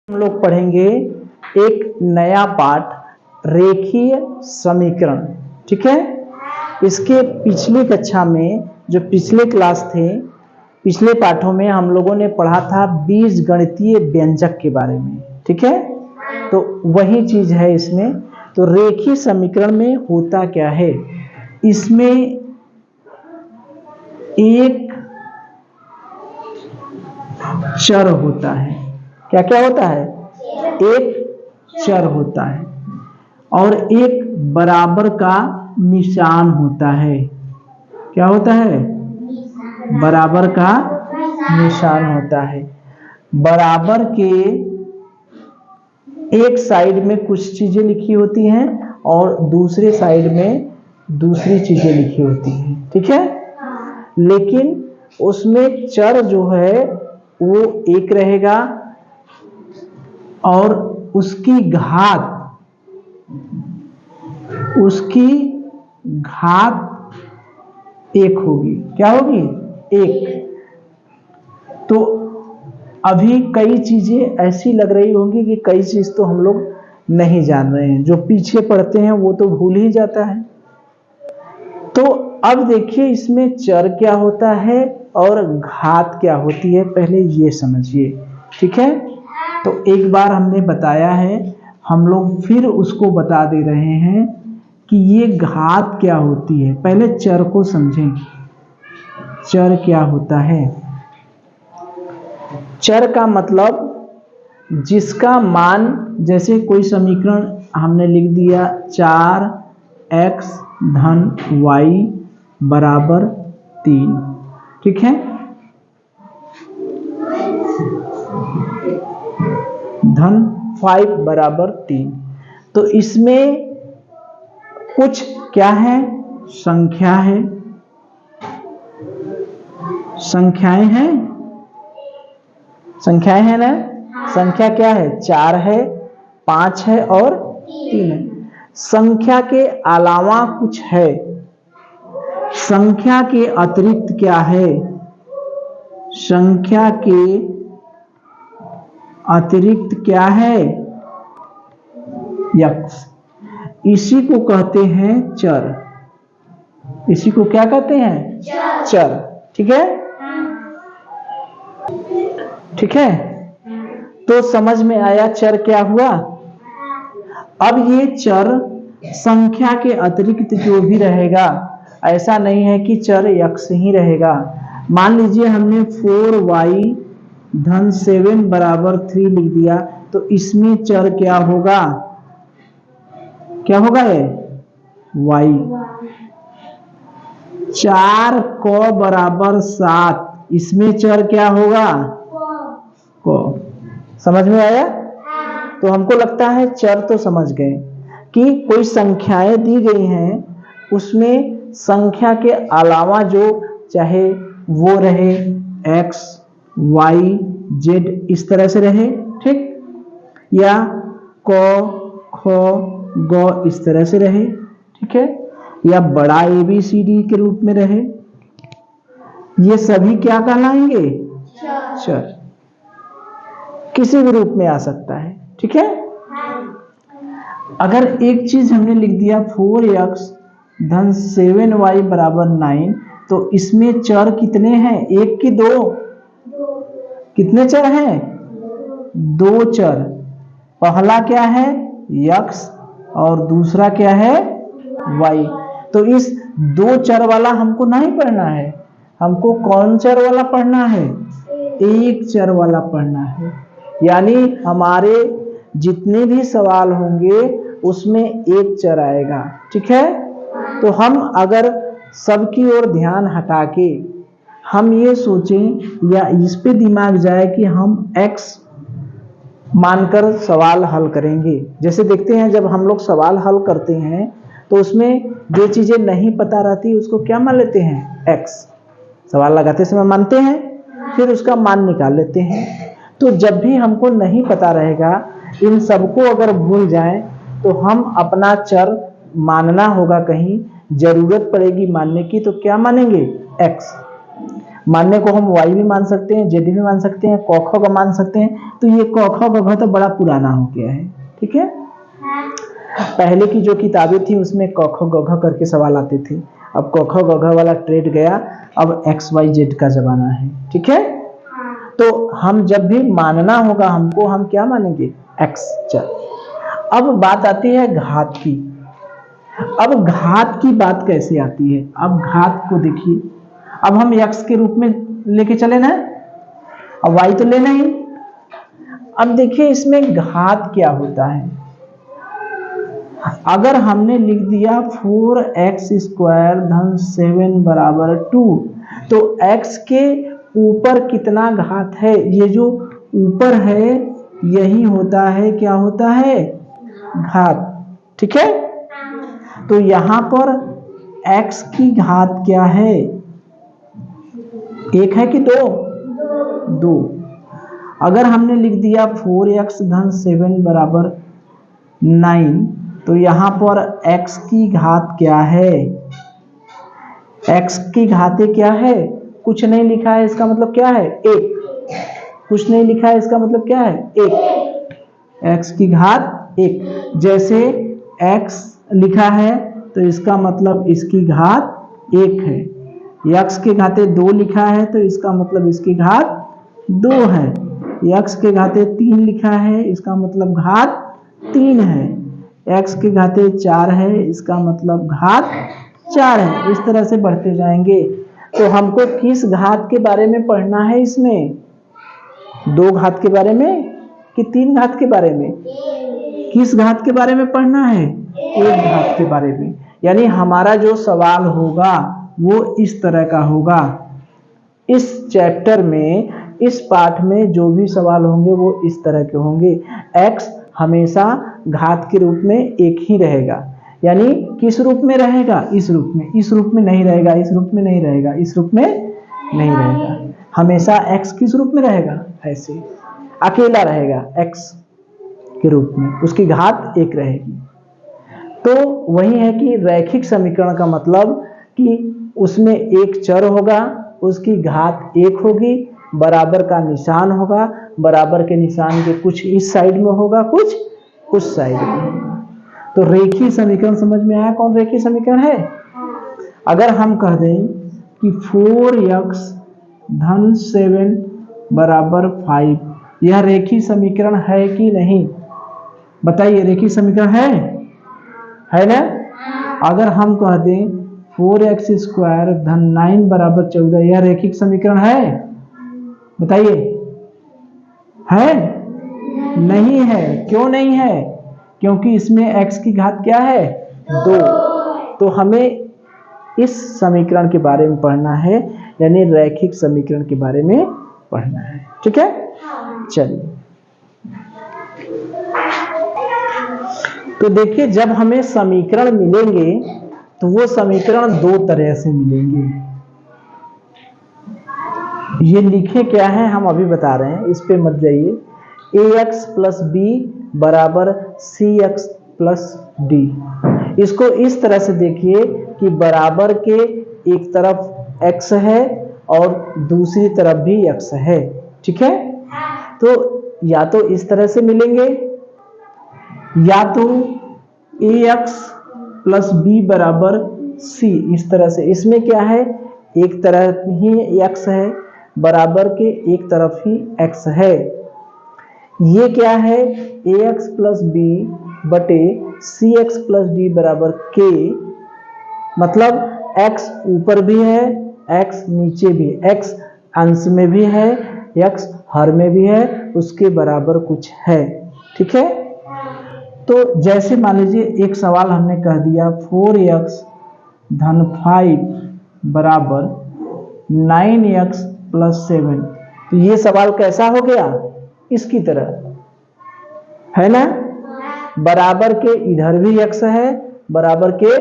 हम लोग पढ़ेंगे एक नया पाठ रेखीय समीकरण। ठीक है, इसके पिछली कक्षा में जो पिछले क्लास थे, पिछले पाठों में हम लोगों ने पढ़ा था बीजगणितीय व्यंजक के बारे में। ठीक है, तो वही चीज है इसमें। तो रेखीय समीकरण में होता क्या है, इसमें एक चर होता है। क्या क्या होता है? एक चर होता है और एक बराबर का निशान होता है। क्या होता है? बराबर का निशान होता है। बराबर के एक साइड में कुछ चीजें लिखी होती हैं और दूसरे साइड में दूसरी चीजें लिखी होती हैं। ठीक है, लेकिन उसमें चर जो है वो एक रहेगा और उसकी घात एक होगी। क्या होगी? एक। तो अभी कई चीजें ऐसी लग रही होंगी कि कई चीज तो हम लोग नहीं जान रहे हैं, जो पीछे पढ़ते हैं वो तो भूल ही जाता है। तो अब देखिए इसमें चर क्या होता है और घात क्या होती है, पहले ये समझिए। ठीक है, तो एक बार हमने बताया है, हम लोग फिर उसको बता दे रहे हैं कि ये घात क्या होती है। पहले चर को समझें, चर क्या होता है। चर का मतलब जिसका मान, जैसे कोई समीकरण हमने लिख दिया 4x धन y बराबर 3। ठीक है, धन 5 बराबर 3। तो इसमें कुछ क्या है? संख्या है, संख्याएं हैं, संख्याएं हैं ना। संख्या क्या है? 4 है, 5 है और 3 है। संख्या के अलावा कुछ है, संख्या के अतिरिक्त क्या है? संख्या के अतिरिक्त क्या है? यक्स। इसी को कहते हैं चर। इसी को क्या कहते हैं? चर। ठीक है, ठीक है, तो समझ में आया चर क्या हुआ। अब ये चर संख्या के अतिरिक्त जो भी रहेगा, ऐसा नहीं है कि चर यक्स ही रहेगा। मान लीजिए हमने 4y धन 7 बराबर 3 लिख दिया, तो इसमें चर क्या होगा? क्या होगा? ये y। 4 को बराबर 7, इसमें चर क्या होगा? को। समझ में आया? तो हमको लगता है चर तो समझ गए कि कोई संख्याएं दी गई हैं, उसमें संख्या के अलावा जो चाहे वो रहे, x, y, z इस तरह से रहे। ठीक, या क, ख, ग इस तरह से रहे। ठीक है, या बड़ा ABCD के रूप में रहे। ये सभी क्या कहलाएंगे? चर। किसी भी रूप में आ सकता है। ठीक है, अगर एक चीज हमने लिख दिया 4x धन 7y बराबर 9, तो इसमें चर कितने हैं? एक कि दो? कितने चर हैं? दो चर। पहला क्या है? x और दूसरा क्या है? y। तो इस दो चर वाला हमको नहीं पढ़ना है, हमको कौन चर वाला पढ़ना है? एक चर वाला पढ़ना है। यानी हमारे जितने भी सवाल होंगे उसमें एक चर आएगा। ठीक है, तो हम अगर सबकी ओर ध्यान हटा के हम ये सोचें या इस पे दिमाग जाए कि हम x मानकर सवाल हल करेंगे। जैसे देखते हैं जब हम लोग सवाल हल करते हैं तो उसमें जो चीजें नहीं पता रहती उसको क्या मान लेते हैं? x। सवाल लगाते समय मानते हैं, फिर उसका मान निकाल लेते हैं। तो जब भी हमको नहीं पता रहेगा, इन सबको अगर भूल जाएं, तो हम अपना चर मानना होगा, कहीं जरूरत पड़ेगी मानने की तो क्या मानेंगे? x। मानने को हम y भी मान सकते हैं, z भी मान सकते हैं, क ख ग मान सकते हैं। तो ये क ख ग घ तो बड़ा पुराना हो गया है, ठीक है। पहले की जो किताबें थी उसमें क ख ग घ करके सवाल आते थे। अब क ख ग घ वाला ट्रेड गया, अब x y z का जमाना है, ठीक है। तो हम जब भी मानना होगा हमको, हम क्या मानेंगे, x चल। अब बात आती है घात की। अब घात की बात कैसे आती है, अब घात को देखिए, अब हम x के रूप में लेके चले ना, अब y तो लेना ही। अब देखिए इसमें घात क्या होता है। अगर हमने लिख दिया 4x² धन 7 बराबर 2, तो x के ऊपर कितना घात है, ये जो ऊपर है यही होता है, क्या होता है, घात, ठीक है। तो यहां पर x की घात क्या है, 1 है कि 2? अगर हमने लिख दिया 4x धन 7 बराबर 9, तो यहां पर x की घात क्या है, x की घातें क्या है, कुछ नहीं लिखा है, इसका मतलब क्या है, 1। कुछ नहीं लिखा है, इसका मतलब क्या है, 1। x की घात 1। जैसे x लिखा है तो इसका मतलब इसकी घात 1 है। x की घातें 2 लिखा है तो इसका मतलब इसकी घात 2 है। x के घातें 3 लिखा है, इसका मतलब घात 3 है। x की घातें 4 है, इसका मतलब घात 4 है। इस तरह से बढ़ते जाएंगे। तो हमको किस घात के बारे में पढ़ना है, इसमें 2 घात के बारे में कि 3 घात के बारे में, किस घात के बारे में पढ़ना है, 1 घात के बारे में। यानी हमारा जो सवाल होगा वो इस तरह का होगा। इस चैप्टर में, इस पाठ में जो भी सवाल होंगे वो इस तरह के होंगे। x हमेशा घात के रूप में 1 ही रहेगा। यानी किस रूप में रहेगा, इस रूप में, इस रूप में नहीं रहेगा, इस रूप में नहीं रहेगा, इस रूप में नहीं रहेगा। हमेशा x किस रूप में रहेगा, ऐसे अकेला रहेगा x के रूप में, उसकी घात 1 रहेगी। तो वही है कि रैखिक समीकरण का मतलब कि उसमें एक चर होगा, उसकी घात 1 होगी, बराबर का निशान होगा, बराबर के निशान के कुछ इस साइड में होगा, कुछ उस साइड में होगा। तो रेखीय समीकरण समझ में आया, कौन रेखीय समीकरण है। अगर हम कह दें कि 4x धन 7 बराबर 5, यह रेखीय समीकरण है कि नहीं, बताइए, रेखीय समीकरण है ना। अगर हम कह दें 4x² धन 9 बराबर 14, यह रेखिक समीकरण है, बताइए, है नहीं है। क्यों नहीं है, क्योंकि इसमें x की घात क्या है, 2। तो हमें इस समीकरण के बारे में पढ़ना है, यानी रैखिक समीकरण के बारे में पढ़ना है, ठीक है। चलिए, तो देखिए, जब हमें समीकरण मिलेंगे तो वो समीकरण 2 तरह से मिलेंगे। ये लिखे क्या है हम अभी बता रहे हैं, इस पे मत जाइए। ax प्लस बी बराबर cx प्लस डी। इसको इस तरह से देखिए कि बराबर के एक तरफ x है और दूसरी तरफ भी x है, ठीक है। तो या तो इस तरह से मिलेंगे, या तो ax प्लस बी बराबर c, इस तरह से। इसमें क्या है, एक तरफ ही x है, बराबर के एक तरफ ही x है। ये क्या है, ax प्लस बी बटे cx प्लस डी बराबर k, मतलब x ऊपर भी है, x नीचे भी, x अंश में भी है, x हर में भी है, उसके बराबर कुछ है, ठीक है। तो जैसे मान लीजिए एक सवाल हमने कह दिया 4x धन 5 बराबर 9x प्लस 7, तो ये सवाल कैसा हो गया, इसकी तरह है ना। बराबर के इधर भी x है, बराबर के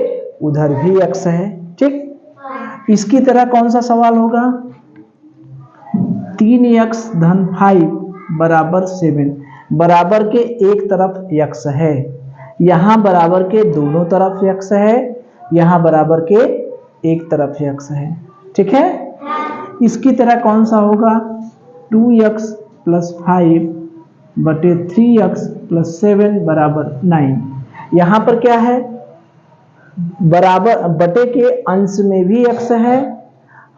उधर भी x है, ठीक। इसकी तरह कौन सा सवाल होगा, 3x धन 5 बराबर 7, बराबर के एक तरफ x है, यहां बराबर के दोनों तरफ x है, यहां बराबर के एक तरफ x है, ठीक है। इसकी तरह कौन सा होगा, 2x + 5 बटे 3x + 7 बराबर 9। यहाँ पर क्या है, बराबर बटे के अंश में भी x है,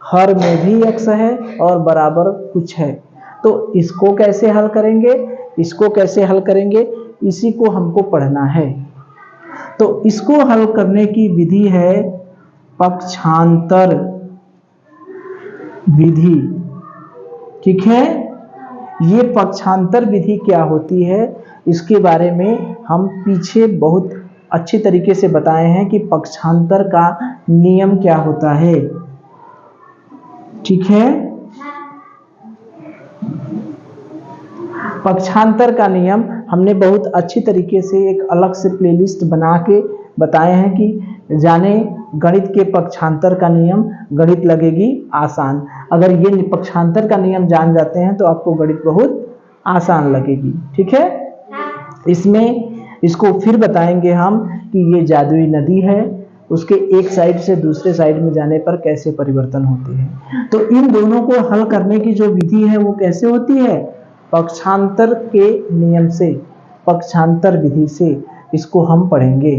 हर में भी x है और बराबर कुछ है। तो इसको कैसे हल करेंगे, इसको कैसे हल करेंगे, इसी को हमको पढ़ना है। तो इसको हल करने की विधि है पक्षांतर विधि। ठीक है, ये पक्षांतर विधि क्या होती है इसके बारे में हम पीछे बहुत अच्छी तरीके से बताए हैं कि पक्षांतर का नियम क्या होता है। ठीक है, पक्षांतर का नियम हमने बहुत अच्छी तरीके से एक अलग से प्लेलिस्ट बना के बताए हैं कि जाने गणित के पक्षांतर का नियम, गणित लगेगी आसान। अगर ये पक्षांतर का नियम जान जाते हैं तो आपको गणित बहुत आसान लगेगी। ठीक है, इसमें इसको फिर बताएंगे हम कि ये जादुई नदी है, उसके एक साइड से दूसरे साइड में जाने पर कैसे परिवर्तन होते हैं। तो इन दोनों को हल करने की जो विधि है वो कैसे होती है, पक्षांतर के नियम से, पक्षांतर विधि से इसको हम पढ़ेंगे।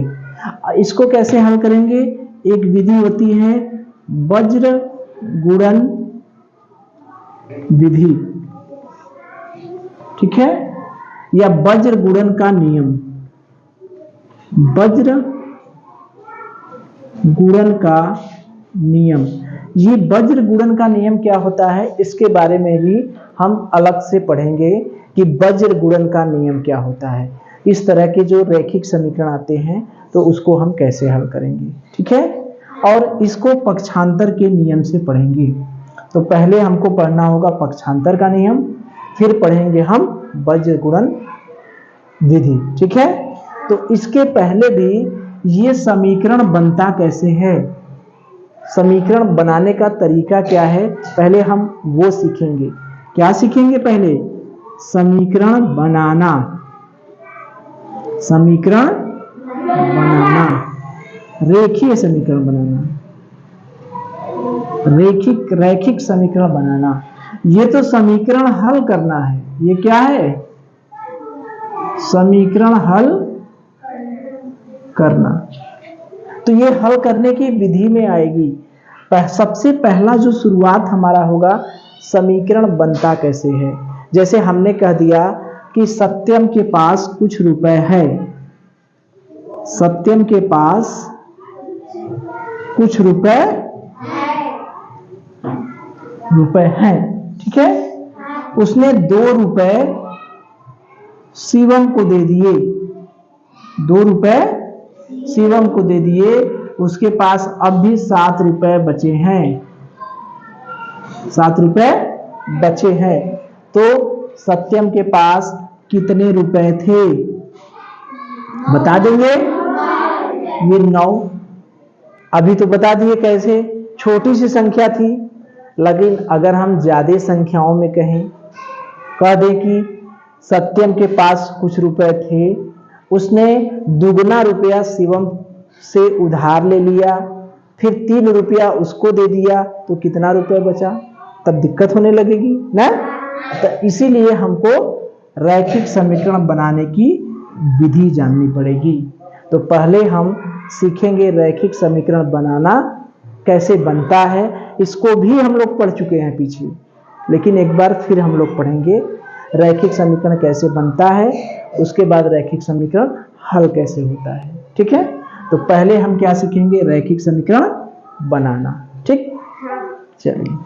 इसको कैसे हल करेंगे, एक विधि होती है वज्र गुणन विधि। ठीक है, या वज्र गुणन का नियम, वज्र गुणन का नियम। ये वज्र गुणन का नियम क्या होता है इसके बारे में भी हम अलग से पढ़ेंगे कि वज्र गुणन का नियम क्या होता है। इस तरह के जो रैखिक समीकरण आते हैं तो उसको हम कैसे हल करेंगे। ठीक है, और इसको पक्षांतर के नियम से पढ़ेंगे। तो पहले हमको पढ़ना होगा पक्षांतर का नियम, फिर पढ़ेंगे हम वज्र गुणन विधि। ठीक है, तो इसके पहले भी ये समीकरण बनता कैसे है, समीकरण बनाने का तरीका क्या है, पहले हम वो सीखेंगे। क्या सीखेंगे, पहले समीकरण बनाना, समीकरण बनाना, रेखीय समीकरण बनाना, रैखिक समीकरण बनाना। ये तो समीकरण हल करना है, ये क्या है, समीकरण हल करना। तो ये हल करने की विधि में आएगी। सबसे पहला जो शुरुआत हमारा होगा, समीकरण बनता कैसे है। जैसे हमने कह दिया कि सत्यम के पास कुछ रुपए है, सत्यम के पास कुछ रुपए हैं। ठीक है, उसने 2 रुपए शिवम को दे दिए, 2 रुपए शिवम को दे दिए, उसके पास अब भी 7 रुपए बचे हैं, 7 रुपए बचे हैं। तो सत्यम के पास कितने रुपए थे, बता देंगे, ये 9। अभी तो बता दिए कैसे, छोटी सी संख्या थी, लेकिन अगर हम ज्यादा संख्याओं में कहें, कह दें कि सत्यम के पास कुछ रुपए थे, उसने दुगना रुपया शिवम से उधार ले लिया, फिर 3 रुपया उसको दे दिया, तो कितना रुपया बचा, तब दिक्कत होने लगेगी ना। तो इसीलिए हमको रैखिक समीकरण बनाने की विधि जाननी पड़ेगी। तो पहले हम सीखेंगे रैखिक समीकरण बनाना कैसे बनता है। इसको भी हम लोग पढ़ चुके हैं पीछे, लेकिन एक बार फिर हम लोग पढ़ेंगे रैखिक समीकरण कैसे बनता है, उसके बाद रैखिक समीकरण हल कैसे होता है। ठीक है, तो पहले हम क्या सीखेंगे, रैखिक समीकरण बनाना। ठीक, चलिए।